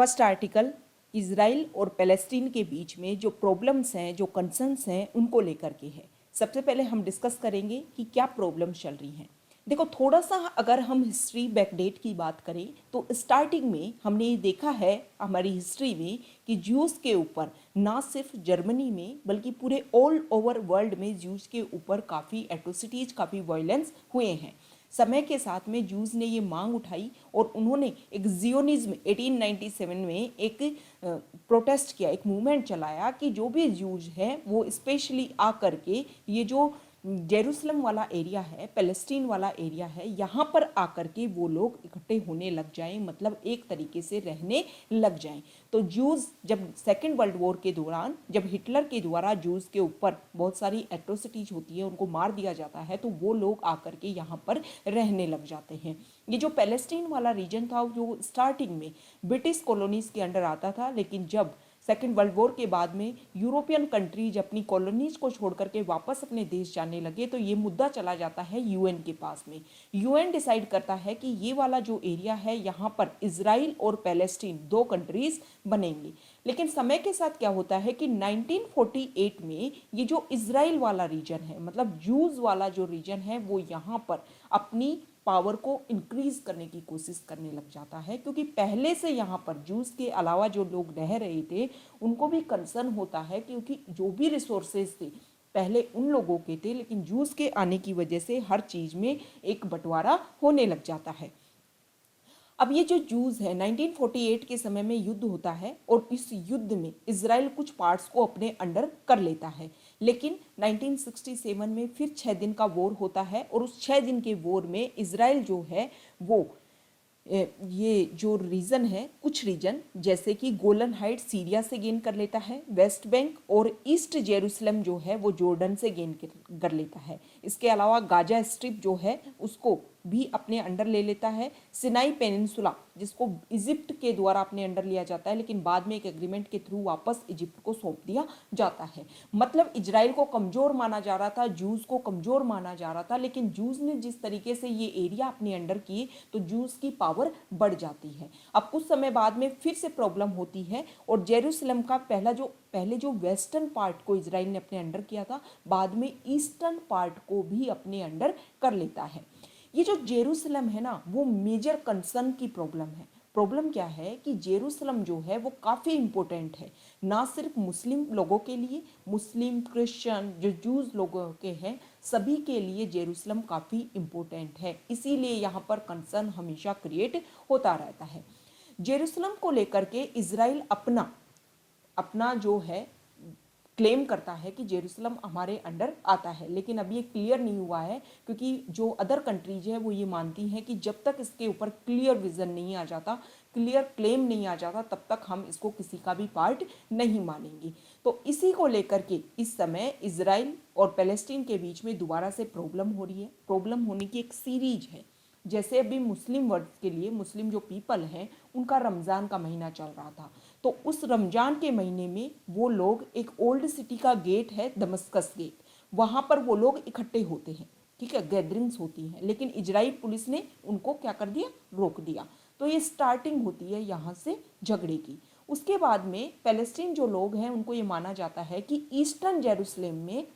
First article, Israel और Palestine के बीच में जो प्रॉब्लम्स हैं, जो कंसर्न्स हैं, उनको लेकर के है। सबसे पहले हम डिस्कस करेंगे कि क्या प्रॉब्लम चल रही हैं। देखो, थोड़ा सा अगर हम हिस्ट्री बैकडेट की बात करें तो स्टार्टिंग में हमने ये देखा है हमारी हिस्ट्री में कि ज्यूज़ के ऊपर ना सिर्फ जर्मनी में बल्कि पूरे ऑल ओवर वर्ल्ड में ज्यूज़ के ऊपर काफ़ी एट्रोसिटीज़, काफ़ी वायलेंस हुए हैं। समय के साथ में जूस ने ये मांग उठाई और उन्होंने एक जियोनिज्म 1897 में एक प्रोटेस्ट किया, एक मूवमेंट चलाया कि जो भी जूज है वो स्पेशली आकर के ये जो जेरूसलम वाला एरिया है, पैलेस्टीन वाला एरिया है, यहाँ पर आकर के वो लोग इकट्ठे होने लग जाएं, मतलब एक तरीके से रहने लग जाएं। तो जूस जब सेकेंड वर्ल्ड वॉर के दौरान जब हिटलर के द्वारा जूस के ऊपर बहुत सारी एट्रोसिटीज होती है, उनको मार दिया जाता है, तो वो लोग आकर के यहाँ पर रहने लग जाते हैं। ये जो पैलेस्टीन वाला रीजन था जो स्टार्टिंग में ब्रिटिश कॉलोनीज के अंडर आता था, लेकिन जब सेकेंड वर्ल्ड वॉर के बाद में यूरोपियन कंट्रीज अपनी कॉलोनीज को छोड़ करके वापस अपने देश जाने लगे तो ये मुद्दा चला जाता है यूएन के पास में। यूएन डिसाइड करता है कि ये वाला जो एरिया है यहाँ पर इजराइल और पैलेस्टीन दो कंट्रीज बनेंगे। लेकिन समय के साथ क्या होता है कि 1948 में ये जो इजराइल वाला रीजन है, मतलब जूज वाला जो रीजन है, वो यहाँ पर अपनी पावर को इंक्रीज करने की कोशिश करने लग जाता है, क्योंकि पहले से यहाँ पर जूस के अलावा जो लोग रह रहे थे उनको भी कंसर्न होता है, क्योंकि जो भी रिसोर्सेज थे पहले उन लोगों के थे, लेकिन जूस के आने की वजह से हर चीज़ में एक बंटवारा होने लग जाता है। अब ये जो जूस है 1948 के समय में युद्ध होता है और इस युद्ध में इजराइल कुछ पार्ट्स को अपने अंडर कर लेता है, लेकिन 1967 में फिर 6 दिन का वॉर होता है और उस 6 दिन के वॉर में इजराइल जो है वो ये जो रीजन है, कुछ रीजन जैसे कि गोलन हाइट सीरिया से गेन कर लेता है, वेस्ट बैंक और ईस्ट जेरूसलम जो है वो जॉर्डन से गेन कर लेता है। इसके अलावा गाजा स्ट्रिप जो है उसको भी अपने अंडर ले लेता है। सिनाई पेनिनसुला जिसको इजिप्ट के द्वारा अपने अंडर लिया जाता है, लेकिन बाद में एक एग्रीमेंट के थ्रू वापस इजिप्ट को सौंप दिया जाता है। मतलब इजराइल को कमजोर माना जा रहा था, जूस को कमजोर माना जा रहा था, लेकिन जूस ने जिस तरीके से ये एरिया अपने अंडर किए तो जूस की पावर बढ़ जाती है। अब कुछ समय बाद में फिर से प्रॉब्लम होती है और जेरूसलम का पहले जो वेस्टर्न पार्ट को इजराइल ने अपने अंडर किया था, बाद में ईस्टर्न पार्ट को भी अपने अंडर कर लेता है। ये जो जेरूसलम है ना, वो मेजर कंसर्न की प्रॉब्लम है। प्रॉब्लम क्या है कि जेरूसलम जो है वो काफ़ी इंपॉर्टेंट है, ना सिर्फ मुस्लिम लोगों के लिए, मुस्लिम क्रिश्चियन जो जूज लोगों के हैं सभी के लिए जेरूसलम काफ़ी इंपॉर्टेंट है। इसीलिए यहाँ पर कंसर्न हमेशा क्रिएट होता रहता है। जेरूसलम को लेकर के इजराइल अपना जो है क्लेम करता है कि जेरूसलम हमारे अंडर आता है, लेकिन अभी ये क्लियर नहीं हुआ है, क्योंकि जो अदर कंट्रीज है वो ये मानती हैं कि जब तक इसके ऊपर क्लियर विजन नहीं आ जाता, क्लियर क्लेम नहीं आ जाता, तब तक हम इसको किसी का भी पार्ट नहीं मानेंगे। तो इसी को लेकर के इस समय इजराइल और पैलेस्टीन के बीच में दोबारा से प्रॉब्लम हो रही है। प्रॉब्लम होने की एक सीरीज है। जैसे अभी मुस्लिम वर्ड के लिए, मुस्लिम जो पीपल हैं उनका रमज़ान का महीना चल रहा था, तो उस रमज़ान के महीने में वो लोग एक ओल्ड सिटी का गेट है दमस्कस गेट, वहाँ पर वो लोग इकट्ठे होते हैं, ठीक है, गैदरिंग्स होती हैं, लेकिन इजराइल पुलिस ने उनको क्या कर दिया, रोक दिया। तो ये स्टार्टिंग होती है यहाँ से झगड़े की। उसके बाद में पैलेस्टीन जो लोग हैं उनको ये माना जाता है कि ईस्टर्न जेरूसलम में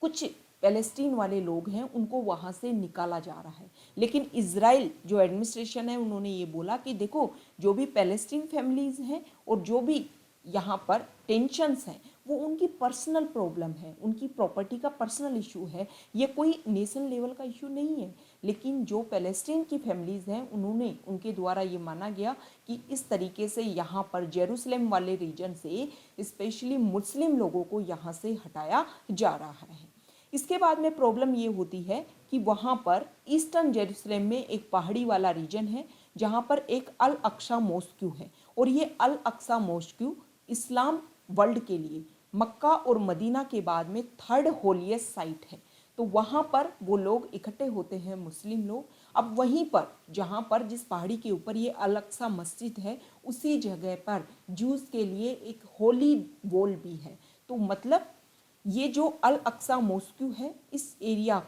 कुछ पैलेस्टीन वाले लोग हैं उनको वहाँ से निकाला जा रहा है, लेकिन इजराइल जो एडमिनिस्ट्रेशन है उन्होंने ये बोला कि देखो, जो भी पैलेस्टीन फैमिलीज हैं और जो भी यहाँ पर टेंशन्स हैं वो उनकी पर्सनल प्रॉब्लम है, उनकी प्रॉपर्टी का पर्सनल इशू है, ये कोई नेशन लेवल का इशू नहीं है। लेकिन जो पैलेस्टीन की फैमिलीज़ हैं उनके द्वारा ये माना गया कि इस तरीके से यहाँ पर जेरूसलम वाले रीजन से स्पेशली मुस्लिम लोगों को यहाँ से हटाया जा रहा है। इसके बाद में प्रॉब्लम ये होती है कि वहाँ पर ईस्टर्न जेरूसलम में एक पहाड़ी वाला रीजन है जहाँ पर एक अल अक्सा मॉस्क्यू है, और ये अल अक्सा मॉस्क्यू इस्लाम वर्ल्ड के लिए मक्का और मदीना के बाद में थर्ड होलीएस्ट साइट है। तो वहाँ पर वो लोग इकट्ठे होते हैं मुस्लिम लोग। अब वहीं पर जहाँ पर जिस पहाड़ी के ऊपर ये अल अक्सा मस्जिद है उसी जगह पर जूस के लिए एक होली वॉल भी है। तो मतलब ये जो अल अक्सा मॉस्क्यू है, इस एरिया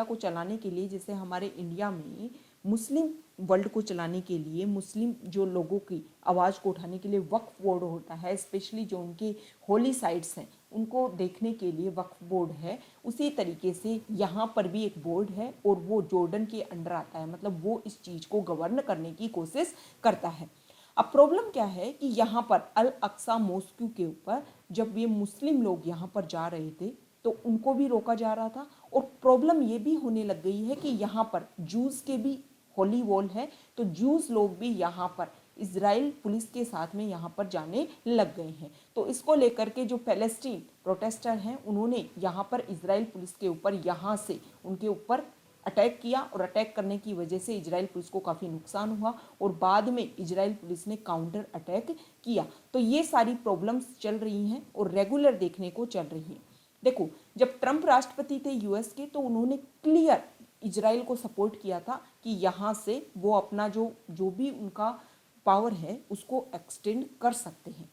को चलाने के लिए, जैसे हमारे इंडिया में मुस्लिम वर्ल्ड को चलाने के लिए, मुस्लिम जो लोगों की आवाज़ को उठाने के लिए वक्फ बोर्ड होता है, स्पेशली जो उनके होली साइट्स हैं उनको देखने के लिए वक्फ बोर्ड है, उसी तरीके से यहाँ पर भी एक बोर्ड है और वो जॉर्डन के अंडर आता है, मतलब वो इस चीज़ को गवर्न करने की कोशिश करता है। अब प्रॉब्लम क्या है कि यहाँ पर अल अक्सा मॉस्क के ऊपर जब ये मुस्लिम लोग यहाँ पर जा रहे थे तो उनको भी रोका जा रहा था, और प्रॉब्लम ये भी होने लग गई है कि यहाँ पर जूस के भी होली वॉल है, तो जूस लोग भी यहाँ पर इजराइल पुलिस के साथ में यहाँ पर जाने लग गए हैं। तो इसको लेकर के जो पैलेस्टीन प्रोटेस्टर हैं उन्होंने यहाँ पर इजराइल पुलिस के ऊपर यहाँ से उनके ऊपर अटैक किया, और अटैक करने की वजह से इजराइल पुलिस को काफ़ी नुकसान हुआ और बाद में इजराइल पुलिस ने काउंटर अटैक किया। तो ये सारी प्रॉब्लम्स चल रही हैं और रेगुलर देखने को चल रही हैं। देखो, जब ट्रंप राष्ट्रपति थे यूएस के तो उन्होंने क्लियर इजराइल को सपोर्ट किया था कि यहाँ से वो अपना जो भी उनका पावर है उसको एक्सटेंड कर सकते हैं।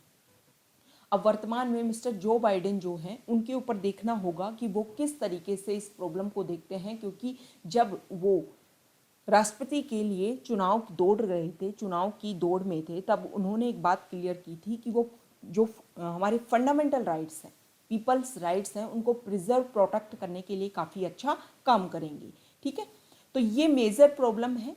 अब वर्तमान में मिस्टर जो बाइडेन जो हैं उनके ऊपर देखना होगा कि वो किस तरीके से इस प्रॉब्लम को देखते हैं, क्योंकि जब वो राष्ट्रपति के लिए चुनाव दौड़ रहे थे, चुनाव की दौड़ में थे, तब उन्होंने एक बात क्लियर की थी कि वो जो हमारे फंडामेंटल राइट्स हैं, पीपल्स राइट्स हैं, उनको प्रिजर्व प्रोटेक्ट करने के लिए काफ़ी अच्छा काम करेंगे। ठीक है, तो ये मेजर प्रॉब्लम है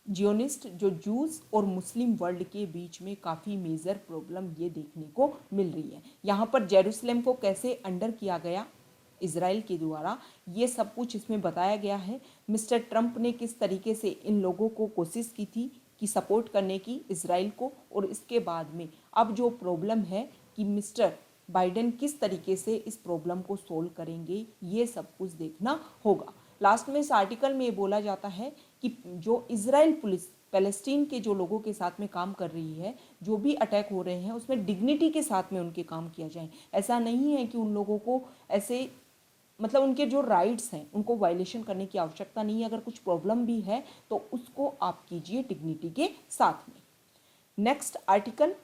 जियोनिस्ट जो जूस और मुस्लिम वर्ल्ड के बीच में काफ़ी मेजर प्रॉब्लम ये देखने को मिल रही है। यहाँ पर जेरूसलम को कैसे अंडर किया गया इजराइल के द्वारा, ये सब कुछ इसमें बताया गया है। मिस्टर ट्रंप ने किस तरीके से इन लोगों को कोशिश की थी कि सपोर्ट करने की इजराइल को, और इसके बाद में अब जो प्रॉब्लम है कि मिस्टर बाइडेन किस तरीके से इस प्रॉब्लम को सोल्व करेंगे, ये सब कुछ देखना होगा। लास्ट में इस आर्टिकल में ये बोला जाता है कि जो इजराइल पुलिस पैलेस्टीन के जो लोगों के साथ में काम कर रही है, जो भी अटैक हो रहे हैं उसमें डिग्निटी के साथ में उनके काम किया जाए। ऐसा नहीं है कि उन लोगों को ऐसे मतलब उनके जो राइट्स हैं उनको वायलेशन करने की आवश्यकता नहीं है। अगर कुछ प्रॉब्लम भी है तो उसको आप कीजिए डिग्निटी के साथ में। नेक्स्ट आर्टिकल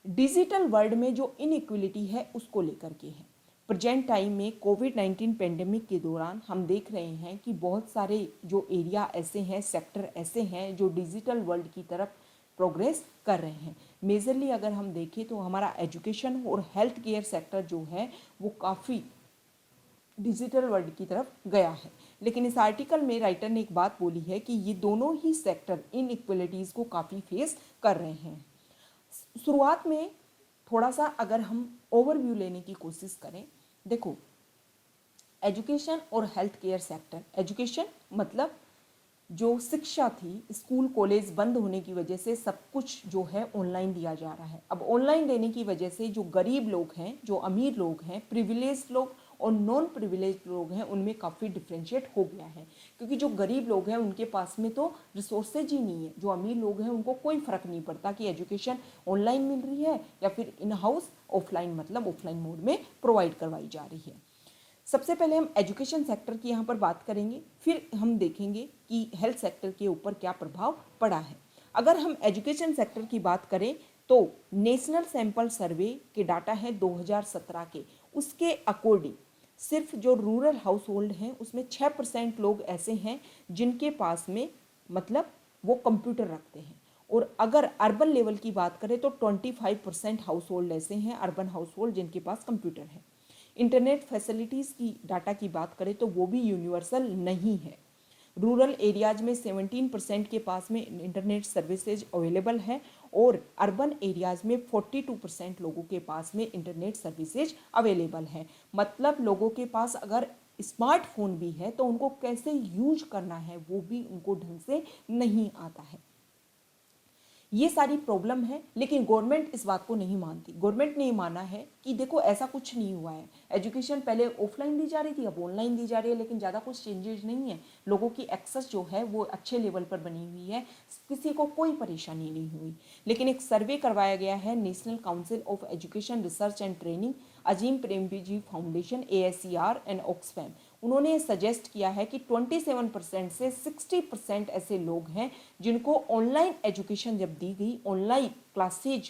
डिजिटल वर्ल्ड में जो इनइक्वलिटी है उसको लेकर के है। प्रेजेंट टाइम में कोविड-19 पेंडेमिक के दौरान हम देख रहे हैं कि बहुत सारे जो एरिया ऐसे हैं, सेक्टर ऐसे हैं जो डिजिटल वर्ल्ड की तरफ प्रोग्रेस कर रहे हैं। मेजरली अगर हम देखें तो हमारा एजुकेशन और हेल्थ केयर सेक्टर जो है वो काफ़ी डिजिटल वर्ल्ड की तरफ गया है। लेकिन इस आर्टिकल में राइटर ने एक बात बोली है कि ये दोनों ही सेक्टर इनइक्वलिटीज़ को काफ़ी फेस कर रहे हैं। शुरुआत में थोड़ा सा अगर हम ओवरव्यू लेने की कोशिश करें, देखो एजुकेशन और हेल्थ केयर सेक्टर, एजुकेशन मतलब जो शिक्षा थी, स्कूल कॉलेज बंद होने की वजह से सब कुछ जो है ऑनलाइन दिया जा रहा है। अब ऑनलाइन देने की वजह से जो गरीब लोग हैं, जो अमीर लोग हैं, प्रिविलेज लोग और नॉन प्रिविलेज लोग हैं, उनमें काफ़ी डिफ्रेंशिएट हो गया है। क्योंकि जो गरीब लोग हैं उनके पास में तो रिसोर्सेज ही नहीं है, जो अमीर लोग हैं उनको कोई फ़र्क नहीं पड़ता कि एजुकेशन ऑनलाइन मिल रही है या फिर इन हाउस ऑफलाइन, मतलब ऑफलाइन मोड में प्रोवाइड करवाई जा रही है। सबसे पहले हम एजुकेशन सेक्टर की यहाँ पर बात करेंगे, फिर हम देखेंगे कि हेल्थ सेक्टर के ऊपर क्या प्रभाव पड़ा है। अगर हम एजुकेशन सेक्टर की बात करें तो नेशनल सैंपल सर्वे के डाटा है 2017 के, उसके अकॉर्डिंग सिर्फ जो रूरल हाउस होल्ड हैं उसमें 6% लोग ऐसे हैं जिनके पास में मतलब वो कंप्यूटर रखते हैं, और अगर अर्बन लेवल की बात करें तो 25% हाउस होल्ड ऐसे हैं अर्बन हाउस होल्ड जिनके पास कंप्यूटर है। इंटरनेट फैसिलिटीज़ की डाटा की बात करें तो वो भी यूनिवर्सल नहीं है। रूरल एरियाज में 17% के पास में इंटरनेट सर्विसेज अवेलेबल है, और अर्बन एरियाज में 42% लोगों के पास में इंटरनेट सर्विसेज अवेलेबल है। मतलब लोगों के पास अगर स्मार्टफोन भी है तो उनको कैसे यूज करना है वो भी उनको ढंग से नहीं आता है। ये सारी प्रॉब्लम है, लेकिन गवर्नमेंट इस बात को नहीं मानती। गवर्नमेंट ने माना है कि देखो ऐसा कुछ नहीं हुआ है, एजुकेशन पहले ऑफलाइन दी जा रही थी अब ऑनलाइन दी जा रही है, लेकिन ज़्यादा कुछ चेंजेस नहीं है। लोगों की एक्सेस जो है वो अच्छे लेवल पर बनी हुई है, किसी को कोई परेशानी नहीं हुई। लेकिन एक सर्वे करवाया गया है national council of education research and training, Azim Premji foundation, ASER and Oxfam, उन्होंने सजेस्ट किया है कि 27% से 60% ऐसे लोग हैं जिनको ऑनलाइन एजुकेशन जब दी गई, ऑनलाइन क्लासेज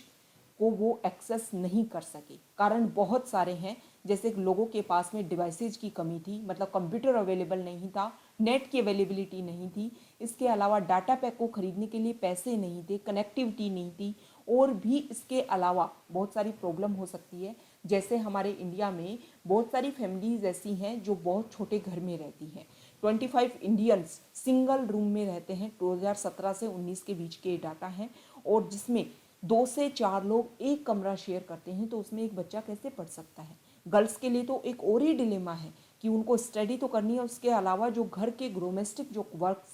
को वो एक्सेस नहीं कर सके। कारण बहुत सारे हैं, जैसे लोगों के पास में डिवाइसेज की कमी थी, मतलब कंप्यूटर अवेलेबल नहीं था, नेट की अवेलेबिलिटी नहीं थी, इसके अलावा डाटा पैक को खरीदने के लिए पैसे नहीं थे, कनेक्टिविटी नहीं थी, और भी इसके अलावा बहुत सारी प्रॉब्लम हो सकती है। जैसे हमारे इंडिया में बहुत सारी फैमिलीज ऐसी हैं जो बहुत छोटे घर में रहती हैं। 25 इंडियंस सिंगल रूम में रहते हैं, 2017 से 19 के बीच के डाटा हैं, और जिसमें 2 से 4 लोग एक कमरा शेयर करते हैं, तो उसमें एक बच्चा कैसे पढ़ सकता है। गर्ल्स के लिए तो एक और ही डिलेमा है कि उनको स्टडी तो करनी है, उसके अलावा जो घर के डोमेस्टिक जो वर्क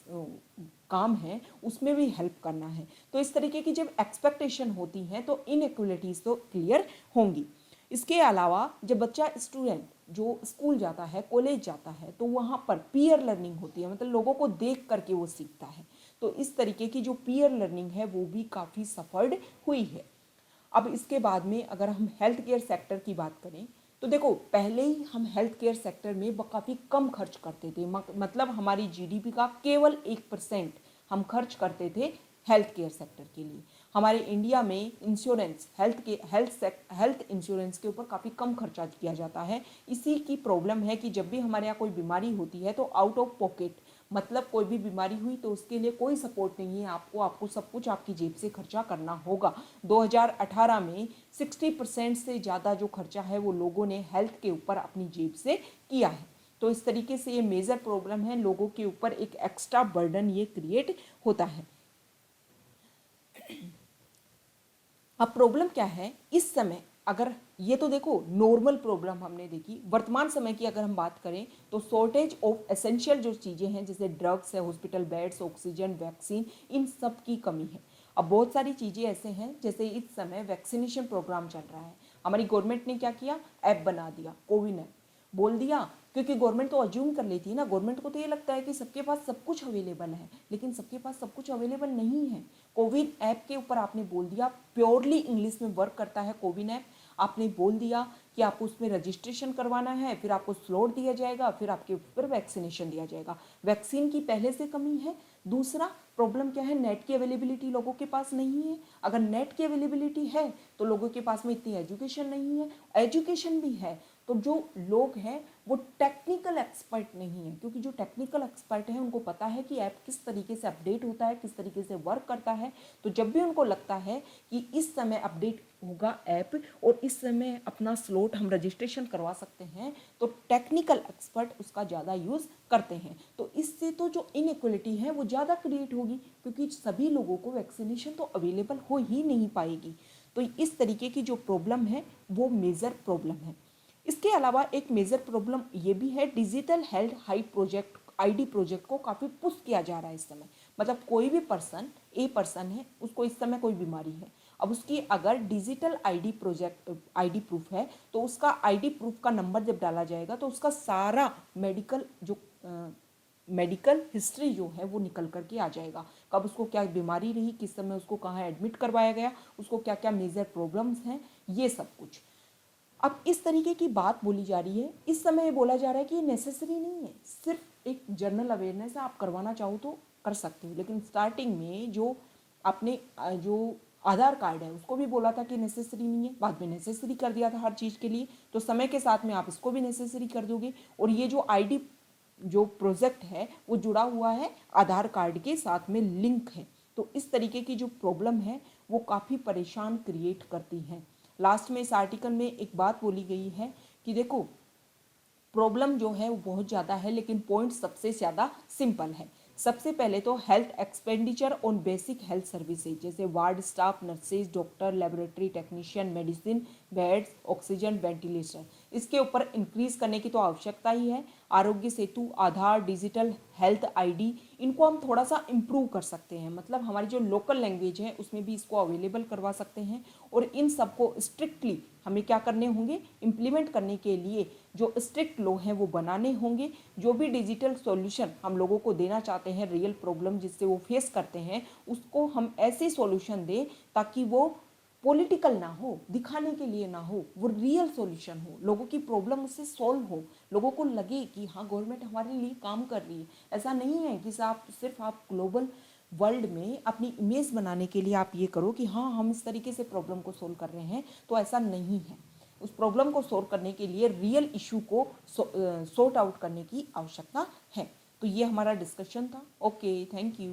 काम है उसमें भी हेल्प करना है। तो इस तरीके की जब एक्सपेक्टेशन होती हैं तो इनइक्वलिटीज़ तो क्लियर होंगी। इसके अलावा जब बच्चा स्टूडेंट जो स्कूल जाता है, कॉलेज जाता है, तो वहाँ पर पीयर लर्निंग होती है, मतलब लोगों को देख करके वो सीखता है। तो इस तरीके की जो पीयर लर्निंग है वो भी काफ़ी सफर्ड हुई है। अब इसके बाद में अगर हम हेल्थ केयर सेक्टर की बात करें तो देखो, पहले ही हम हेल्थ केयर सेक्टर में काफ़ी कम खर्च करते थे, मतलब हमारी जीडीपी का केवल 1% हम खर्च करते थे हेल्थ केयर सेक्टर के लिए। हमारे इंडिया में इंश्योरेंस हेल्थ इंश्योरेंस के ऊपर काफ़ी कम खर्चा किया जाता है। इसी की प्रॉब्लम है कि जब भी हमारे यहाँ कोई बीमारी होती है तो आउट ऑफ पॉकेट, मतलब कोई भी बीमारी हुई तो उसके लिए कोई सपोर्ट नहीं है, आपको सब कुछ आपकी जेब से खर्चा करना होगा। 2018 में 60% से ज़्यादा जो खर्चा है वो लोगों ने हेल्थ के ऊपर अपनी जेब से किया है। तो इस तरीके से ये मेजर प्रॉब्लम है, लोगों के ऊपर एक एक्स्ट्रा बर्डन ये क्रिएट होता है। अब प्रॉब्लम क्या है इस समय, अगर ये तो देखो नॉर्मल प्रॉब्लम हमने देखी, वर्तमान समय की अगर हम बात करें तो शॉर्टेज ऑफ एसेंशियल जो चीज़ें हैं जैसे ड्रग्स है, हॉस्पिटल बेड्स, ऑक्सीजन, वैक्सीन, इन सब की कमी है। अब बहुत सारी चीज़ें ऐसे हैं, जैसे इस समय वैक्सीनेशन प्रोग्राम चल रहा है, हमारी गवर्नमेंट ने क्या किया, ऐप बना दिया, कोविन ऐप बोल दिया, क्योंकि गवर्नमेंट तो अज्यूम कर लेती है ना, गवर्नमेंट को तो ये लगता है कि सबके पास सब कुछ अवेलेबल है, लेकिन सबके पास सब कुछ अवेलेबल नहीं है। कोविन ऐप के ऊपर आपने बोल दिया, प्योरली इंग्लिश में वर्क करता है कोविन ऐप, आपने बोल दिया कि आपको उसमें रजिस्ट्रेशन करवाना है, फिर आपको स्लॉट दिया जाएगा, फिर आपके ऊपर वैक्सीनेशन दिया जाएगा। वैक्सीन की पहले से कमी है। दूसरा प्रॉब्लम क्या है, नेट की अवेलेबिलिटी लोगों के पास नहीं है। अगर नेट की अवेलेबिलिटी है तो लोगों के पास में इतनी एजुकेशन नहीं है, एजुकेशन भी है तो जो लोग हैं वो टेक्निकल एक्सपर्ट नहीं है, क्योंकि जो टेक्निकल एक्सपर्ट है उनको पता है कि ऐप किस तरीके से अपडेट होता है, किस तरीके से वर्क करता है। तो जब भी उनको लगता है कि इस समय अपडेट होगा ऐप और इस समय अपना स्लॉट हम रजिस्ट्रेशन करवा सकते हैं, तो टेक्निकल एक्सपर्ट उसका ज़्यादा यूज़ करते हैं। तो इससे तो जो इनइक्वलिटी है वो ज़्यादा क्रिएट होगी, क्योंकि सभी लोगों को वैक्सीनेशन तो अवेलेबल हो ही नहीं पाएगी। तो इस तरीके की जो प्रॉब्लम है वो मेजर प्रॉब्लम है। इसके अलावा एक मेजर प्रॉब्लम ये भी है, digital health high project ID project को काफ़ी पुश किया जा रहा है इस समय। मतलब कोई भी पर्सन है, उसको इस समय कोई बीमारी है, अब उसकी अगर डिजिटल आईडी प्रूफ है तो उसका आईडी प्रूफ का नंबर जब डाला जाएगा तो उसका सारा मेडिकल हिस्ट्री जो है वो निकल करके आ जाएगा, कब उसको क्या बीमारी रही, किस समय उसको कहाँ एडमिट करवाया गया, उसको क्या क्या मेजर प्रॉब्लम्स हैं, ये सब कुछ। अब इस तरीके की बात बोली जा रही है, इस समय ये बोला जा रहा है कि ये नेसेसरी नहीं है, सिर्फ एक जनरल अवेयरनेस है, आप करवाना चाहो तो कर सकते हो। लेकिन स्टार्टिंग में जो आपने जो आधार कार्ड है उसको भी बोला था कि नेसेसरी नहीं है, बाद में नेसेसरी कर दिया था हर चीज़ के लिए, तो समय के साथ में आप इसको भी नेसेसरी कर दोगे। और ये जो आईडी जो प्रोजेक्ट है वो जुड़ा हुआ है आधार कार्ड के साथ में, लिंक है। तो इस तरीके की जो प्रॉब्लम है वो काफ़ी परेशान क्रिएट करती है। लास्ट में इस आर्टिकल में एक बात बोली गई है कि देखो प्रॉब्लम जो है वो बहुत ज़्यादा है, लेकिन पॉइंट सबसे ज़्यादा सिंपल है। सबसे पहले तो health expenditure on basic health services, जैसे ward staff, nurses, doctor, laboratory technician, medicine, beds, oxygen, ventilator, इसके ऊपर इंक्रीज करने की तो आवश्यकता ही है। आरोग्य सेतु, आधार, डिजिटल हेल्थ आईडी, इनको हम थोड़ा सा इम्प्रूव कर सकते हैं, मतलब हमारी जो लोकल लैंग्वेज है उसमें भी इसको अवेलेबल करवा सकते हैं। और इन सबको स्ट्रिक्टली हमें क्या करने होंगे, इम्प्लीमेंट करने के लिए जो स्ट्रिक्ट लॉ हैं वो बनाने होंगे। जो भी डिजिटल सॉल्यूशन हम लोगों को देना चाहते हैं, रियल प्रॉब्लम जिससे वो फेस करते हैं, उसको हम ऐसे सॉल्यूशन दें ताकि वो पॉलिटिकल ना हो, दिखाने के लिए ना हो, वो रियल सॉल्यूशन हो, लोगों की प्रॉब्लम उससे सॉल्व हो, लोगों को लगे कि हाँ गवर्नमेंट हमारे लिए काम कर रही है। ऐसा नहीं है कि सिर्फ आप ग्लोबल वर्ल्ड में अपनी इमेज बनाने के लिए आप ये करो कि हाँ हम इस तरीके से प्रॉब्लम को सोल्व कर रहे हैं, तो ऐसा नहीं है। उस प्रॉब्लम को सोल्व करने के लिए रियल इशू को सॉर्ट आउट करने की आवश्यकता है। तो ये हमारा डिस्कशन था। Okay, thank you.